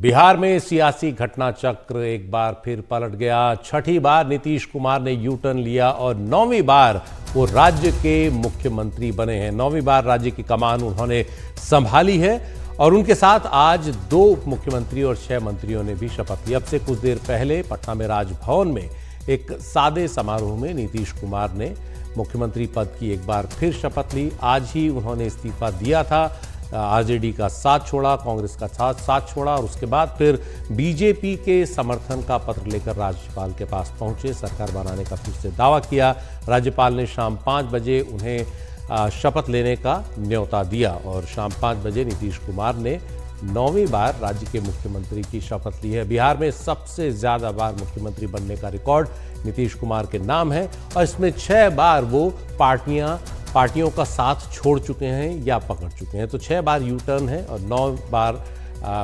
बिहार में सियासी घटना चक्र एक बार फिर पलट गया। छठी बार नीतीश कुमार ने यू टर्न लिया और 9वीं बार वो राज्य के मुख्यमंत्री बने हैं। 9वीं बार राज्य की कमान उन्होंने संभाली है और उनके साथ आज 2 उप मुख्यमंत्री और 6 मंत्रियों ने भी शपथ ली। अब से कुछ देर पहले पटना में राजभवन में एक सादे समारोह में नीतीश कुमार ने मुख्यमंत्री पद की एक बार फिर शपथ ली। आज ही उन्होंने इस्तीफा दिया था, आरजेडी का साथ छोड़ा, कांग्रेस का साथ छोड़ा और उसके बाद फिर बीजेपी के समर्थन का पत्र लेकर राज्यपाल के पास पहुंचे। सरकार बनाने का फिर से दावा किया। राज्यपाल ने शाम 5 बजे उन्हें शपथ लेने का न्योता दिया और शाम 5 बजे नीतीश कुमार ने 9वीं बार राज्य के मुख्यमंत्री की शपथ ली है। बिहार में सबसे ज्यादा बार मुख्यमंत्री बनने का रिकॉर्ड नीतीश कुमार के नाम है और इसमें 6 बार वो पार्टियों का साथ छोड़ चुके हैं या पकड़ चुके हैं। तो 6 बार यू टर्न है और 9 बार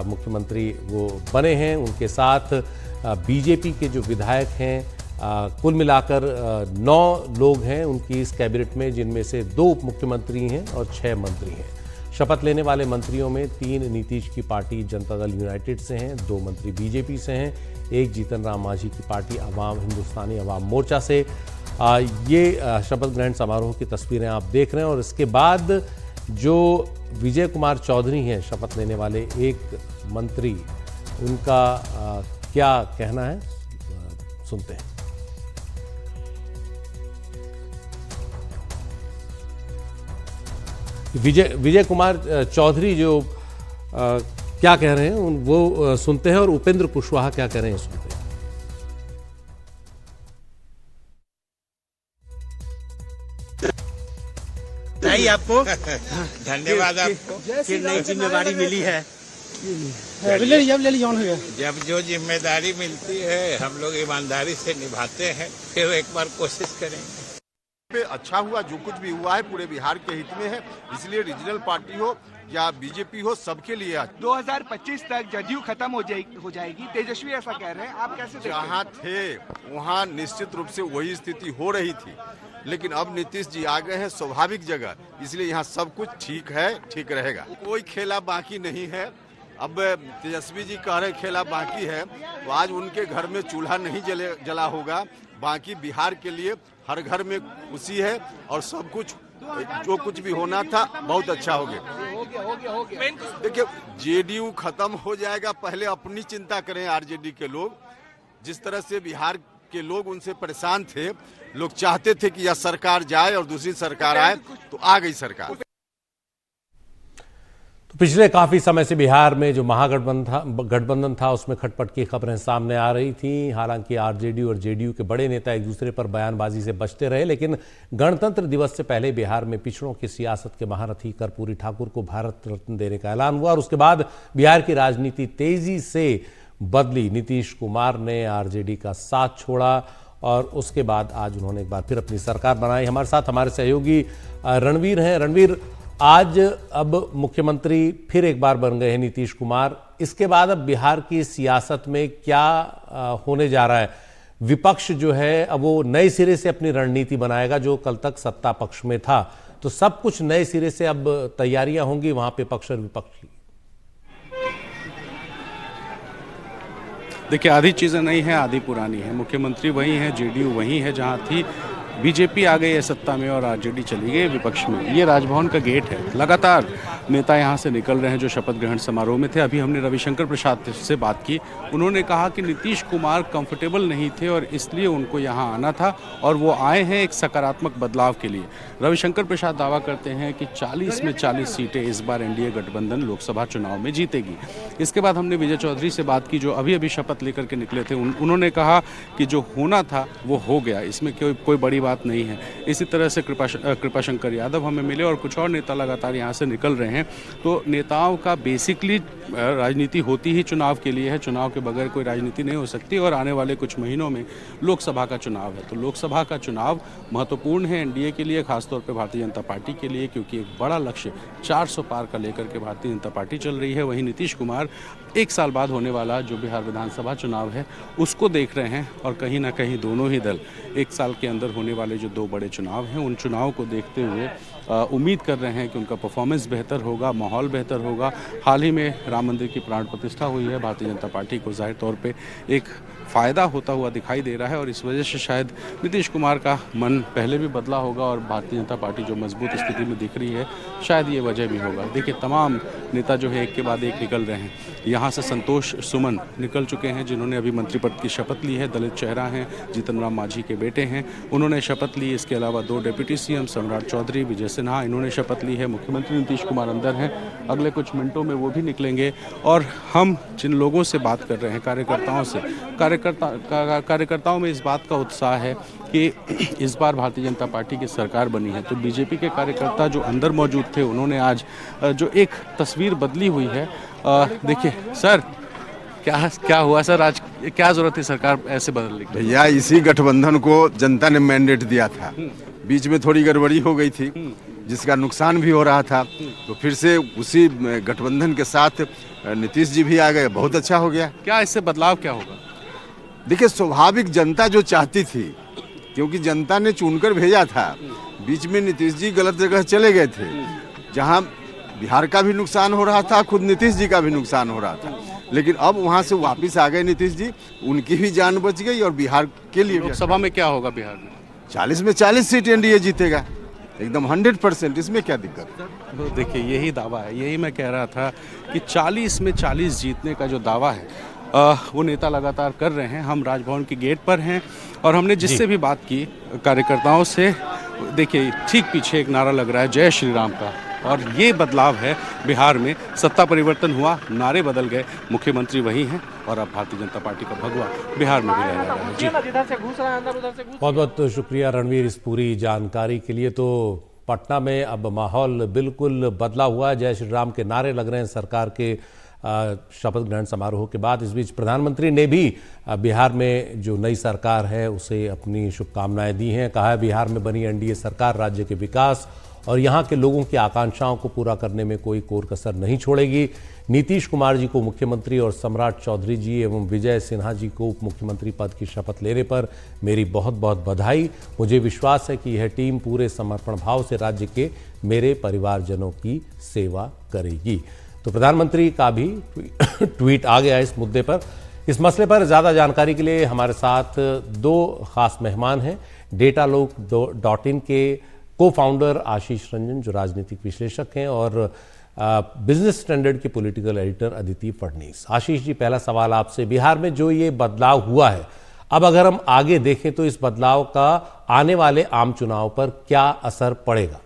मुख्यमंत्री वो बने हैं। उनके साथ बीजेपी के जो विधायक हैं, कुल मिलाकर 9 लोग हैं उनकी इस कैबिनेट में, जिनमें से 2 उप मुख्यमंत्री हैं और 6 मंत्री हैं। शपथ लेने वाले मंत्रियों में 3 नीतीश की पार्टी जनता दल यूनाइटेड से हैं, 2 मंत्री बीजेपी से हैं, 1 जीतन राम मांझी की पार्टी हिंदुस्तानी अवाम मोर्चा से। ये शपथ ग्रहण समारोह की तस्वीरें आप देख रहे हैं और इसके बाद जो विजय कुमार चौधरी हैं शपथ लेने वाले एक मंत्री, उनका क्या कहना है सुनते हैं। विजय कुमार चौधरी जो क्या कह रहे हैं वो सुनते हैं और उपेंद्र कुशवाहा क्या कह रहे हैं सुनते हैं। नहीं आपको धन्यवाद आपको फिर नई जिम्मेदारी मिली है। जब जो जिम्मेदारी मिलती है हम लोग ईमानदारी से निभाते हैं, फिर एक बार कोशिश करेंगे। अच्छा हुआ, जो कुछ भी हुआ है पूरे बिहार के हित में है, इसलिए रीजनल पार्टी हो या बीजेपी हो सबके लिए 2025 तक जदयू खत्म हो जाएगी। तेजस्वी ऐसा कह रहे हैं, आप कैसे देखते हैं? जहाँ थे वहाँ निश्चित रूप से वही स्थिति हो रही थी, लेकिन अब नीतीश जी आ गए हैं स्वाभाविक जगह, इसलिए यहाँ सब कुछ ठीक है, ठीक रहेगा। कोई खेला बाकी नहीं है। अब तेजस्वी जी कह रहे खेला बाकी है, तो आज उनके घर में चूल्हा नहीं जला होगा। बाकी बिहार के लिए हर घर में खुशी है और सब कुछ जो कुछ भी होना था बहुत अच्छा हो गया। देखिए जेडीयू खत्म हो जाएगा, पहले अपनी चिंता करें। आरजेडी के लोग जिस तरह से बिहार के लोग उनसे परेशान थे, लोग चाहते थे कि यह सरकार जाए और दूसरी सरकार आए, तो आ गई सरकार। तो पिछले काफी समय से बिहार में जो महागठबंधन था उसमें खटपट की खबरें सामने आ रही थी। हालांकि आरजेडी और जेडीयू के बड़े नेता एक दूसरे पर बयानबाजी से बचते रहे, लेकिन गणतंत्र दिवस से पहले बिहार में पिछड़ों की सियासत के महारथी कर्पूरी ठाकुर को भारत रत्न देने का ऐलान हुआ और उसके बाद बिहार की राजनीति तेजी से बदली। नीतीश कुमार ने आरजेडी का साथ छोड़ा और उसके बाद आज उन्होंने एक बार फिर अपनी सरकार बनाई। हमारे साथ हमारे सहयोगी रणवीर हैं। रणवीर, आज अब मुख्यमंत्री फिर एक बार बन गए हैं नीतीश कुमार। इसके बाद अब बिहार की सियासत में क्या होने जा रहा है? विपक्ष जो है अब वो नए सिरे से अपनी रणनीति बनाएगा, जो कल तक सत्ता पक्ष में था। तो सब कुछ नए सिरे से अब तैयारियां होंगी वहां पे पक्ष और विपक्ष की। देखिए, आधी चीज़ें नई हैं, आधी पुरानी है। मुख्यमंत्री वही है, जेडीयू वही है जहां थी, बीजेपी आ गई है सत्ता में और आरजेडी चली गई विपक्ष में। ये राजभवन का गेट है। लगातार नेता यहाँ से निकल रहे हैं जो शपथ ग्रहण समारोह में थे। अभी हमने रविशंकर प्रसाद से बात की, उन्होंने कहा कि नीतीश कुमार कंफर्टेबल नहीं थे और इसलिए उनको यहाँ आना था और वो आए हैं एक सकारात्मक बदलाव के लिए। रविशंकर प्रसाद दावा करते हैं कि 40 में 40 सीटें इस बार एनडीए गठबंधन लोकसभा चुनाव में जीतेगी। इसके बाद हमने विजय चौधरी से बात की जो अभी शपथ लेकर के निकले थे। उन्होंने कहा कि जो होना था वो हो गया, इसमें कोई बड़ी बात नहीं है। इसी तरह से कृपाशंकर यादव हमें मिले और कुछ और नेता लगातार यहाँ से निकल रहे हैं। तो नेताओं का बेसिकली राजनीति होती ही चुनाव के लिए है, चुनाव के बगैर कोई राजनीति नहीं हो सकती और आने वाले कुछ महीनों में लोकसभा का चुनाव है। तो लोकसभा का चुनाव महत्वपूर्ण है एनडीए के लिए, खासतौर पर भारतीय जनता पार्टी के लिए, क्योंकि एक बड़ा लक्ष्य 400 पार का लेकर के भारतीय जनता पार्टी चल रही है। वहीं नीतीश कुमार 1 साल बाद होने वाला जो बिहार विधानसभा चुनाव है उसको देख रहे हैं और कहीं ना कहीं दोनों ही दल 1 साल के अंदर होने वाले जो 2 बड़े चुनाव हैं उन चुनाव को देखते हुए उम्मीद कर रहे हैं कि उनका परफॉर्मेंस बेहतर होगा, माहौल बेहतर होगा। हाल ही में राम मंदिर की प्राण प्रतिष्ठा हुई है, भारतीय जनता पार्टी को जाहिर तौर पे एक फ़ायदा होता हुआ दिखाई दे रहा है और इस वजह से शायद नीतीश कुमार का मन पहले भी बदला होगा और भारतीय जनता पार्टी जो मजबूत स्थिति में दिख रही है शायद ये वजह भी होगा। देखिए तमाम नेता जो है एक के बाद एक निकल रहे हैं। यहाँ से संतोष सुमन निकल चुके हैं जिन्होंने अभी मंत्री पद की शपथ ली है, दलित चेहरा हैं, जीतन राम मांझी के बेटे हैं, उन्होंने शपथ ली। इसके अलावा 2 डिप्टी सीएम सम्राट चौधरी, विजय सिन्हा, इन्होंने शपथ ली है। मुख्यमंत्री नीतीश कुमार अंदर हैं, अगले कुछ मिनटों में वो भी निकलेंगे। और हम जिन लोगों से बात कर रहे हैं, कार्यकर्ताओं से, कार्यकर्ताओं में इस बात का उत्साह है कि इस बार भारतीय जनता पार्टी की सरकार बनी है। तो बीजेपी के कार्यकर्ता जो अंदर मौजूद थे उन्होंने आज जो एक तस्वीर बदली हुई है, देखिए सर क्या हुआ सर, आज क्या जरूरत है सरकार ऐसे बदलने की? भैया इसी गठबंधन को जनता ने मैंडेट दिया था, बीच में थोड़ी गड़बड़ी हो गई थी जिसका नुकसान भी हो रहा था, तो फिर से उसी गठबंधन के साथ नीतीश जी भी आ गए, बहुत अच्छा हो गया। क्या इससे बदलाव क्या होगा? देखिए स्वाभाविक जनता जो चाहती थी, क्योंकि जनता ने चुनकर भेजा था, बीच में नीतीश जी गलत जगह चले गए थे जहां बिहार का भी नुकसान हो रहा था, खुद नीतीश जी का भी नुकसान हो रहा था, लेकिन अब वहां से वापस आ गए नीतीश जी, उनकी भी जान बच गई और बिहार के लिए भी। लोकसभा में क्या होगा बिहार में? 40 में 40 सीट एनडीए जीतेगा, एकदम 100%, इसमें क्या दिक्कत? तो देखिए यही दावा है, यही मैं कह रहा था कि 40 में 40 जीतने का जो दावा है वो नेता लगातार कर रहे हैं। हम राजभवन के गेट पर हैं और हमने जिससे भी बात की कार्यकर्ताओं से, देखिए ठीक पीछे एक नारा लग रहा है जय श्री राम का, और ये बदलाव है बिहार में। सत्ता परिवर्तन हुआ, नारे बदल गए, मुख्यमंत्री वही हैं और अब भारतीय जनता पार्टी का भगवा बिहार में भी लहरा रहा है। जी बहुत बहुत शुक्रिया रणवीर इस पूरी जानकारी के लिए। तो पटना में अब माहौल बिल्कुल बदला हुआ है, जय श्री राम के नारे लग रहे हैं सरकार के शपथ ग्रहण समारोह के बाद। इस बीच प्रधानमंत्री ने भी बिहार में जो नई सरकार है उसे अपनी शुभकामनाएं दी हैं। कहा है बिहार में बनी एनडीए सरकार राज्य के विकास और यहाँ के लोगों की आकांक्षाओं को पूरा करने में कोई कोर कसर नहीं छोड़ेगी। नीतीश कुमार जी को मुख्यमंत्री और सम्राट चौधरी जी एवं विजय सिन्हा जी को उप मुख्यमंत्री पद की शपथ लेने पर मेरी बहुत बहुत बधाई। मुझे विश्वास है कि यह टीम पूरे समर्पण भाव से राज्य के मेरे परिवारजनों की सेवा करेगी। तो प्रधानमंत्री का भी ट्वीट आ गया इस मुद्दे पर। इस मसले पर ज़्यादा जानकारी के लिए हमारे साथ 2 खास मेहमान हैं। डेटालोक.in के को फाउंडर आशीष रंजन जो राजनीतिक विश्लेषक हैं और बिजनेस स्टैंडर्ड के पॉलिटिकल एडिटर अदिति फडनीस। आशीष जी, पहला सवाल आपसे, बिहार में जो ये बदलाव हुआ है, अब अगर हम आगे देखें तो इस बदलाव का आने वाले आम चुनाव पर क्या असर पड़ेगा?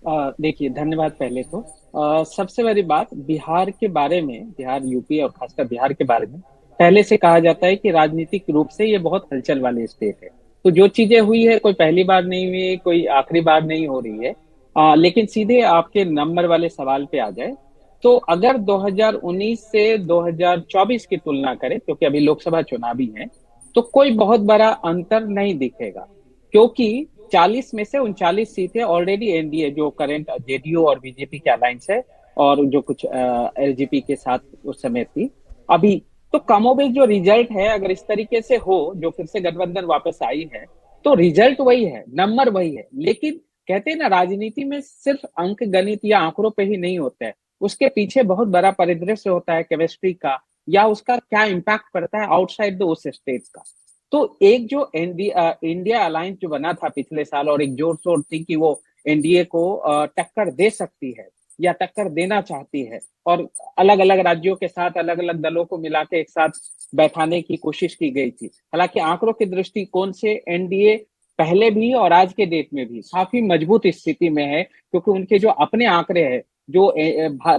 देखिए, धन्यवाद। पहले तो सबसे बड़ी बात बिहार के बारे में, बिहार, यूपी और खासकर बिहार के बारे में पहले से कहा जाता है कि राजनीतिक रूप से ये बहुत हलचल वाले स्टेट है। तो जो चीजें हुई है कोई पहली बार नहीं हुई, कोई आखिरी बार नहीं हो रही है। लेकिन सीधे आपके नंबर वाले सवाल पे आ जाए तो अगर 2019 से 2024 की तुलना करें, क्योंकि अभी लोकसभा चुनाव भी है, तो कोई बहुत बड़ा अंतर नहीं दिखेगा, क्योंकि 40 में से 39 सीटें ऑलरेडी एनडीए जो करंट जेडीयू और बीजेपी के अलायंस है और जो कुछ एलजेपी के साथ उस समय थी, अभी तो कमोबेश जो रिजल्ट है अगर इस तरीके से हो, जो फिर से गठबंधन वापस आई है, तो रिजल्ट वही है, नंबर वही है। लेकिन कहते हैं ना, राजनीति में सिर्फ अंक गणित या आंकड़ों पे ही नहीं होता है, उसके पीछे बहुत बड़ा परिदृश्य होता है केमिस्ट्री का, या उसका क्या इम्पैक्ट पड़ता है आउटसाइड द उस स्टेट्स का। तो एक जो इंडिया अलायंस जो बना था पिछले साल और एक जोर शोर थी कि वो एनडीए को टक्कर दे सकती है या टक्कर देना चाहती है, और अलग अलग राज्यों के साथ अलग अलग दलों को मिला के एक साथ बैठाने की कोशिश की गई थी। हालांकि आंकड़ों के दृष्टिकोण से एनडीए पहले भी और आज के डेट में भी काफी मजबूत स्थिति में है, क्योंकि उनके जो अपने आंकड़े हैं, जो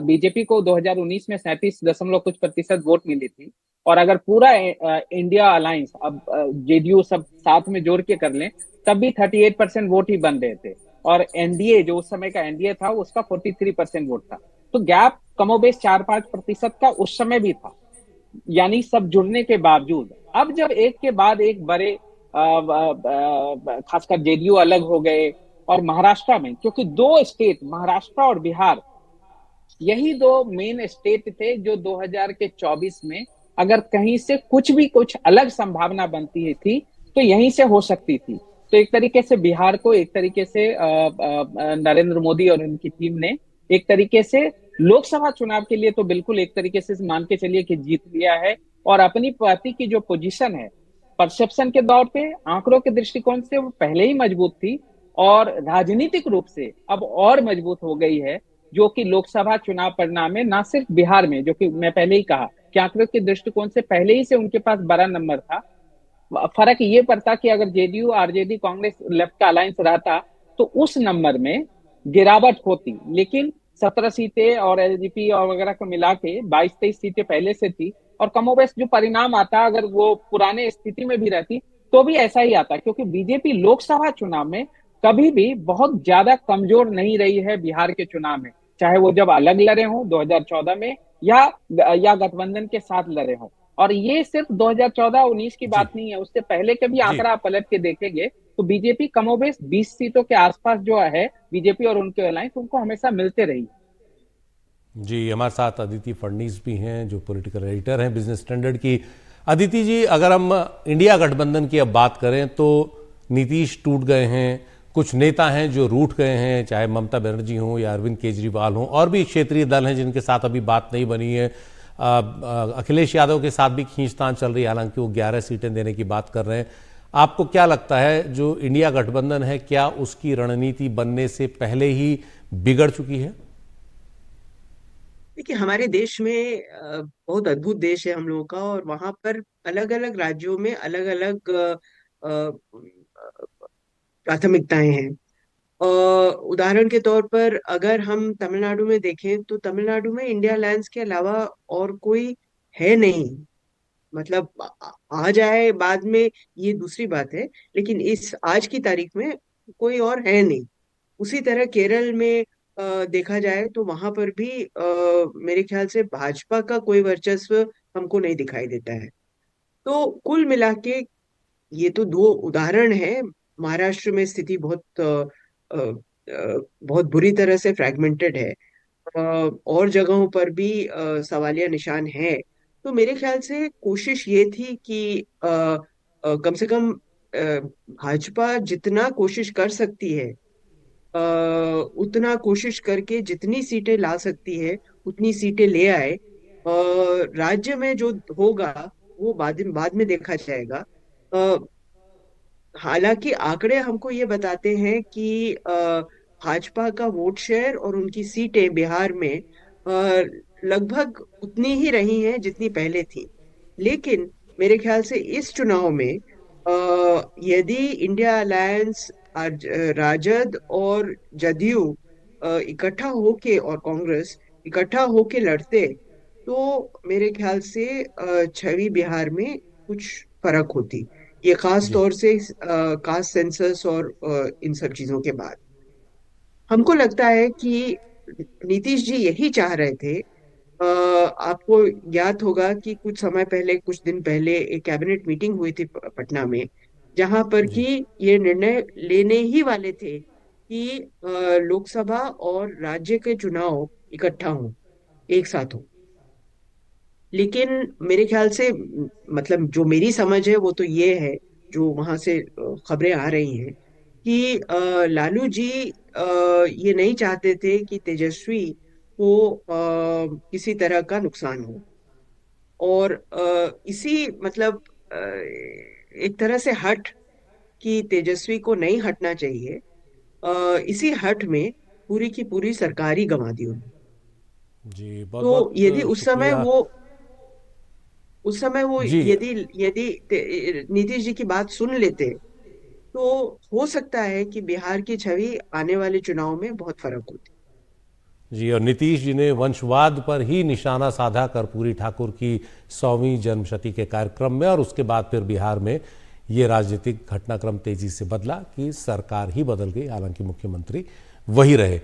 बीजेपी को 2019 में 37% वोट मिली थी, और अगर पूरा इंडिया अलायंस अब जेडीयू सब साथ में जोड़ के कर लें तब भी 38% वोट ही बन रहे थे, और एनडीए जो उस समय का एनडीए था उसका 43% वोट था। तो गैप कमोबेश 4-5% का उस समय भी था, यानी सब जुड़ने के बावजूद अब जब एक के बाद एक बड़े खासकर जेडीयू अलग हो गए, और महाराष्ट्र में, क्योंकि 2 स्टेट महाराष्ट्र और बिहार, यही 2 मेन स्टेट थे जो 2024 में अगर कहीं से कुछ अलग संभावना बनती थी तो यहीं से हो सकती थी। तो एक तरीके से बिहार को एक तरीके से नरेंद्र मोदी और उनकी टीम ने एक तरीके से लोकसभा चुनाव के लिए तो बिल्कुल एक तरीके से मान के चलिए कि जीत लिया है। और अपनी पार्टी की जो पोजीशन है परसेप्शन के दौर पे, आंकड़ों के दृष्टिकोण से वो पहले ही मजबूत थी और राजनीतिक रूप से अब और मजबूत हो गई है, जो कि लोकसभा चुनाव परिणाम में ना सिर्फ बिहार में, जो कि मैं पहले ही कहा कि आंकड़ों के दृष्टिकोण से पहले ही से उनके पास बड़ा नंबर था। फर्क ये पड़ता कि अगर जेडीयू आरजेडी कांग्रेस लेफ्ट का अलायंस रहता तो उस नंबर में गिरावट होती, लेकिन 17 सीटें और एलजेपी और वगैरह को मिला के 22-23 सीटें पहले से थी और कमोबेश जो परिणाम आता अगर वो पुराने स्थिति में भी रहती तो भी ऐसा ही आता, क्योंकि बीजेपी लोकसभा चुनाव में कभी भी बहुत ज्यादा कमजोर नहीं रही है बिहार के चुनाव में, चाहे वो जब अलग लड़े हों 2014 में या गठबंधन के साथ लड़े हों। और ये सिर्फ 2014-19 की बात नहीं है, उससे पहले के भी आंकड़ा पलट के देखेंगे तो बीजेपी कमोबेश 20 सीटों के आसपास जो है बीजेपी और उनके अलायंस उनको हमेशा मिलते रही। जी, हमारे साथ अदिति फडनीस भी हैं जो पॉलिटिकल एडिटर हैं बिजनेस स्टैंडर्ड की। अदिति जी, अगर हम इंडिया गठबंधन की अब बात करें तो नीतीश टूट गए हैं, कुछ नेता हैं जो रूठ गए हैं, चाहे ममता बनर्जी हों या अरविंद केजरीवाल हों, और भी क्षेत्रीय दल हैं जिनके साथ अभी बात नहीं बनी है। अखिलेश यादव के साथ भी खींचतान चल रही है, हालांकि वो 11 सीटें देने की बात कर रहे हैं। आपको क्या लगता है जो इंडिया गठबंधन है, क्या उसकी रणनीति बनने से पहले ही बिगड़ चुकी है? देखिए, हमारे देश में बहुत अद्भुत देश है हम लोगों का, और वहां पर अलग अलग राज्यों में अलग अलग प्राथमिकताएं हैं। उदाहरण के तौर पर अगर हम तमिलनाडु में देखें तो तमिलनाडु में इंडिया अलायंस के अलावा और कोई है नहीं। मतलब आ जाए बाद में ये दूसरी बात है, लेकिन इस आज की तारीख में कोई और है नहीं। उसी तरह केरल में देखा जाए तो वहां पर भी मेरे ख्याल से भाजपा का कोई वर्चस्व हमको नहीं दिखाई देता है। तो कुल मिला के ये तो दो उदाहरण है। महाराष्ट्र में स्थिति बहुत बुरी तरह से फ्रैगमेंटेड है। और जगहों पर भी सवालिया निशान है। तो मेरे ख्याल से कोशिश ये थी कि कम से कम भाजपा जितना कोशिश कर सकती है, उतना कोशिश करके जितनी सीटें ला सकती है उतनी सीटें ले आए। राज्य में जो होगा वो बाद में देखा जाएगा। हालांकि आंकड़े हमको ये बताते हैं कि भाजपा का वोट शेयर और उनकी सीटें बिहार में लगभग उतनी ही रही हैं जितनी पहले थी। लेकिन मेरे ख्याल से इस चुनाव में यदि इंडिया अलायंस, राजद और जदयू इकट्ठा होके और कांग्रेस इकट्ठा होके लड़ते तो मेरे ख्याल से छवि बिहार में कुछ फर्क होती। ये खास तौर से कास्ट सेंसस और इन सब चीजों के बाद हमको लगता है कि नीतीश जी यही चाह रहे थे। आपको याद होगा कि कुछ समय पहले, कुछ दिन पहले एक कैबिनेट मीटिंग हुई थी पटना में, जहां पर कि ये निर्णय लेने ही वाले थे कि लोकसभा और राज्य के चुनाव इकट्ठा हों, एक साथ हों। लेकिन मेरे ख्याल से, मतलब जो मेरी समझ है वो तो ये है, जो वहां से खबरें आ रही हैं कि लालू जी ये नहीं चाहते थे कि तेजस्वी को किसी तरह का नुकसान हो। और इसी मतलब एक तरह से हट कि तेजस्वी को नहीं हटना चाहिए, इसी हट में पूरी की पूरी सरकार ही गंवा दी उन्होंने। जी, बहुत तो बहुत यदि उस समय वो जी यदि नीतीश जी की बात सुन लेते तो हो सकता है कि बिहार की छवि आने वाले चुनाव में बहुत फर्क होती। जी, और नीतीश जी ने वंशवाद पर ही निशाना साधा कर्पूरी ठाकुर की 100वीं जन्मशती के कार्यक्रम में, और उसके बाद फिर बिहार में ये राजनीतिक घटनाक्रम तेजी से बदला कि सरकार ही बदल गई, हालांकि मुख्यमंत्री वही रहे।